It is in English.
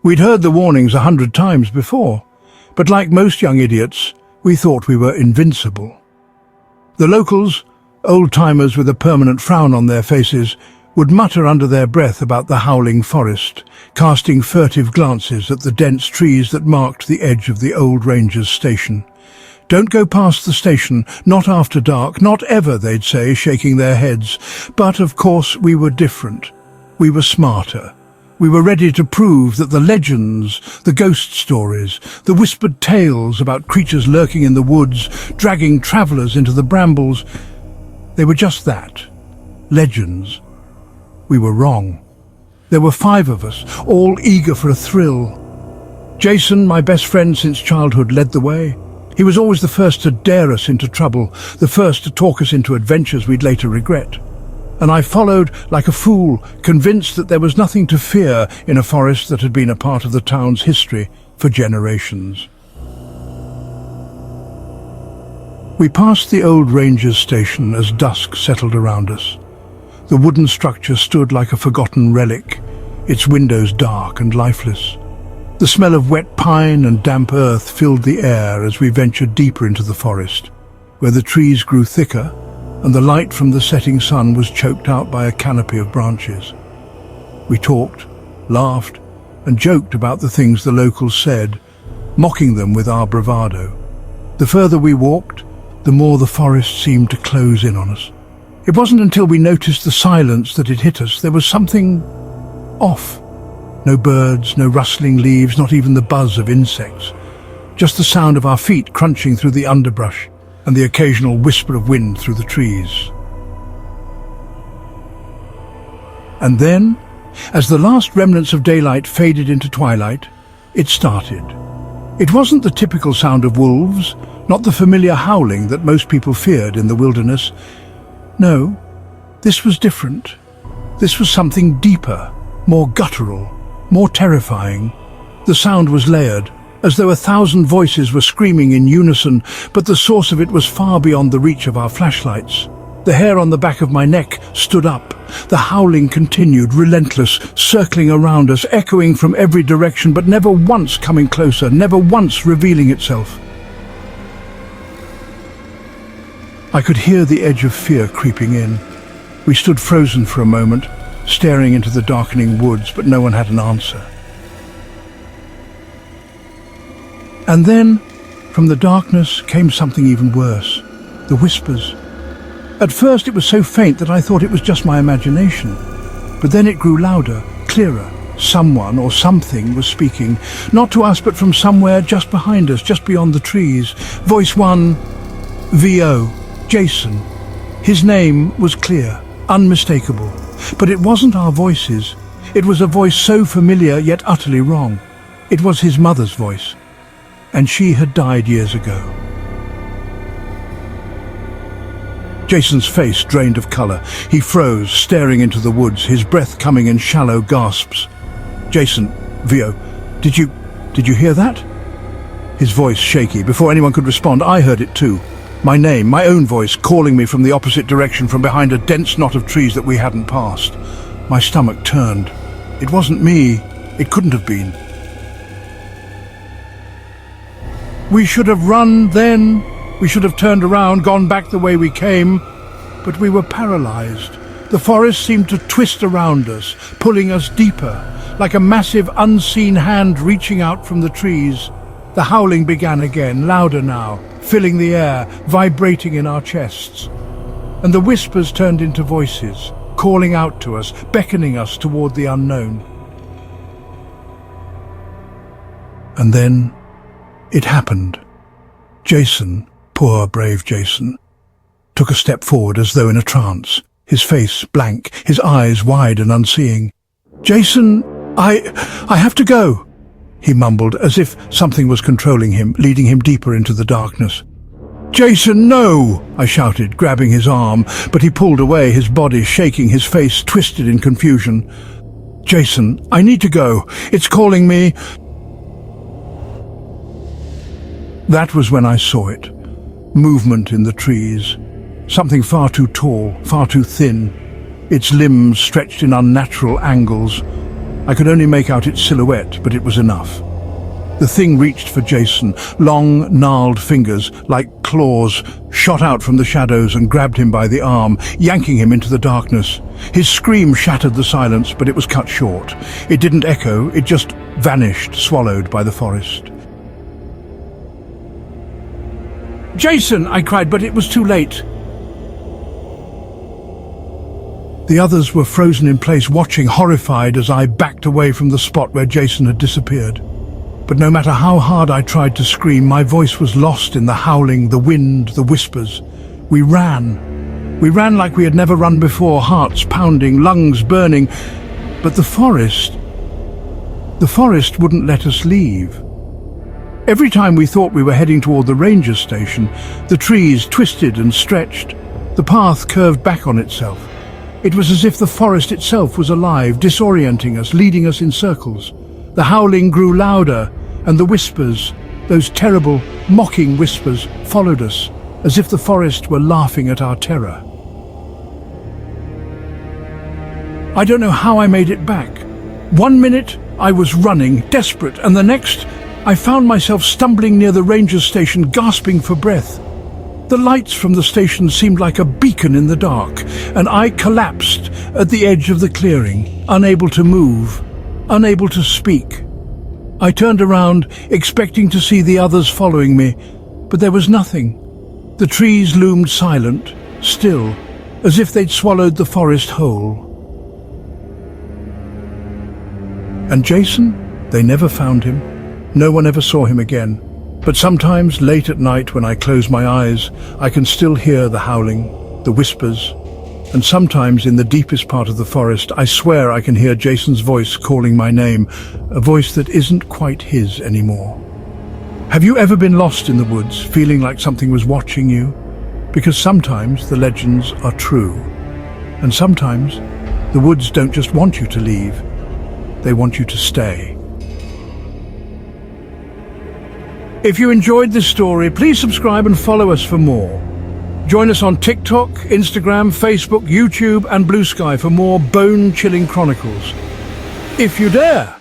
We'd heard the warnings 100 times before, but like most young idiots, we thought we were invincible. The locals, old-timers with a permanent frown on their faces, would mutter under their breath about the Howling Forest, casting furtive glances at the dense trees that marked the edge of the old ranger's station. "Don't go past the station, not after dark, not ever," they'd say, shaking their heads. But, of course, we were different. We were smarter. We were ready to prove that the legends, the ghost stories, the whispered tales about creatures lurking in the woods, dragging travellers into the brambles, they were just that, legends. We were wrong. There were 5 of us, all eager for a thrill. Jason, my best friend since childhood, led the way. He was always the first to dare us into trouble, the first to talk us into adventures we'd later regret. And I followed like a fool, convinced that there was nothing to fear in a forest that had been a part of the town's history for generations. We passed the old ranger's station as dusk settled around us. The wooden structure stood like a forgotten relic, its windows dark and lifeless. The smell of wet pine and damp earth filled the air as we ventured deeper into the forest, where the trees grew thicker and the light from the setting sun was choked out by a canopy of branches. We talked, laughed, and joked about the things the locals said, mocking them with our bravado. The further we walked, the more the forest seemed to close in on us. It wasn't until we noticed the silence that it hit us. There was something off. No birds, no rustling leaves, not even the buzz of insects. Just the sound of our feet crunching through the underbrush and the occasional whisper of wind through the trees. And then, as the last remnants of daylight faded into twilight, it started. It wasn't the typical sound of wolves, not the familiar howling that most people feared in the wilderness. No, this was different. This was something deeper, more guttural, more terrifying. The sound was layered, as though 1,000 voices were screaming in unison, but the source of it was far beyond the reach of our flashlights. The hair on the back of my neck stood up. The howling continued, relentless, circling around us, echoing from every direction, but never once coming closer, never once revealing itself. I could hear the edge of fear creeping in. We stood frozen for a moment, staring into the darkening woods, but no one had an answer. And then, from the darkness, came something even worse. The whispers. At first it was so faint that I thought it was just my imagination. But then it grew louder, clearer. Someone or something was speaking, not to us but from somewhere just behind us, just beyond the trees. Voice 1, VO, Jason. His name was clear, unmistakable. But it wasn't our voices. It was a voice so familiar yet utterly wrong. It was his mother's voice. And she had died years ago. Jason's face drained of color. He froze, staring into the woods, his breath coming in shallow gasps. "Jason, VO, did you hear that?" His voice shaky. Before anyone could respond, I heard it too. My name, my own voice, calling me from the opposite direction, from behind a dense knot of trees that we hadn't passed. My stomach turned. It wasn't me. It couldn't have been. We should have run then. We should have turned around, gone back the way we came. But we were paralyzed. The forest seemed to twist around us, pulling us deeper, like a massive unseen hand reaching out from the trees. The howling began again, louder now, filling the air, vibrating in our chests. And the whispers turned into voices, calling out to us, beckoning us toward the unknown. And then it happened. Jason, poor brave Jason, took a step forward as though in a trance, his face blank, his eyes wide and unseeing. "Jason, I have to go," he mumbled, as if something was controlling him, leading him deeper into the darkness. "Jason, no!" I shouted, grabbing his arm, but he pulled away, his body shaking, his face twisted in confusion. "Jason, I need to go. It's calling me." That was when I saw it. Movement in the trees. Something far too tall, far too thin. Its limbs stretched in unnatural angles. I could only make out its silhouette, but it was enough. The thing reached for Jason. Long, gnarled fingers, like claws, shot out from the shadows and grabbed him by the arm, yanking him into the darkness. His scream shattered the silence, but it was cut short. It didn't echo, it just vanished, swallowed by the forest. "Jason!" I cried, but it was too late. The others were frozen in place, watching, horrified, as I backed away from the spot where Jason had disappeared. But no matter how hard I tried to scream, my voice was lost in the howling, the wind, the whispers. We ran. We ran like we had never run before, hearts pounding, lungs burning. But the forest wouldn't let us leave. Every time we thought we were heading toward the ranger station, the trees twisted and stretched. The path curved back on itself. It was as if the forest itself was alive, disorienting us, leading us in circles. The howling grew louder, and the whispers, those terrible, mocking whispers, followed us, as if the forest were laughing at our terror. I don't know how I made it back. 1 minute, I was running, desperate, and the next, I found myself stumbling near the ranger station, gasping for breath. The lights from the station seemed like a beacon in the dark, and I collapsed at the edge of the clearing, unable to move, unable to speak. I turned around, expecting to see the others following me, but there was nothing. The trees loomed silent, still, as if they'd swallowed the forest whole. And Jason? They never found him. No one ever saw him again. But sometimes, late at night, when I close my eyes, I can still hear the howling, the whispers, and sometimes in the deepest part of the forest, I swear I can hear Jason's voice calling my name, a voice that isn't quite his anymore. Have you ever been lost in the woods, feeling like something was watching you? Because sometimes the legends are true, and sometimes the woods don't just want you to leave, they want you to stay. If you enjoyed this story, please subscribe and follow us for more. Join us on TikTok, Instagram, Facebook, YouTube and Blue Sky for more bone-chilling chronicles. If you dare!